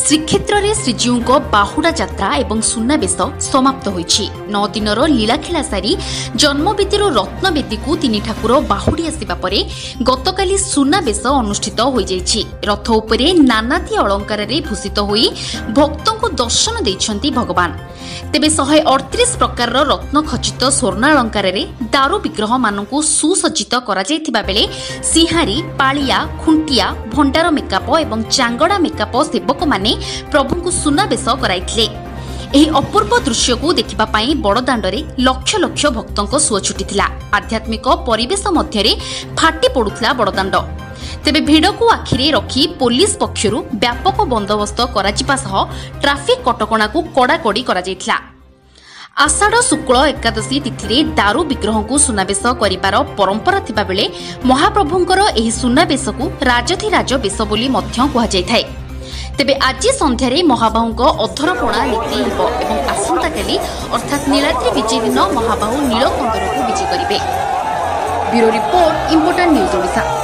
श्रीक्षेत्र में श्रीजीऊ बाहुड़ा यात्रा एवं सुनाबेश समाप्त होईछि। 9 दिनर लीलाखेला सारी जन्मवेदी रत्नवेदी को तीन ठाकुर बाहुड़ी आसिबा परे गतकाली सुनाबेश अनुष्ठित हो जाइछि। रथ उपरे नानादी अलंकार भूषित होई भक्तों को दर्शन देइछन्ति भगवान। तेबे 138 प्रकार रत्न खचित स्वर्णालंकार दारू विग्रह मानकु सुसज्जित करा जायथिबा बेले सिंहारी पालिया खुंटिया भंडार मेकअप एवं चांगड़ा मेकअप सेवक माने प्रभु को सुनाबेश कराइथिले। एही अपूर्व दृश्य को देखिबा पई बड़दाण्डरे लक्ष लक्ष भक्तों को सुଅ छुटिथिला। आध्यात्मिक परिवेश मध्यरे फाटी पडुथिला बड़दाण्ड। तेबे भिड़ को आखिरे रखी पुलिस पक्षरु व्यापक बंदोबस्त कराजिबा सह ट्राफिक कटकणा को कड़ाकड़ी करा जायथिला। आषाढ़ शुक्ल एकादशी तिथि दारू विग्रह को सुनाबेश करिबार परंपरा थिबा बेले महाप्रभुंकर एही सुनाबेश को राजधिराज बेश बोली मध्य कुहा जायथाय। तेबे आज संध्यारे महाबाहुंक अधरपणा नीति हेब एवं आसंताकाली अर्थात नीलाद्री विजय दिन महाबाहु नीलकंदर को विजय करिवे। Bureau report important news Odisha.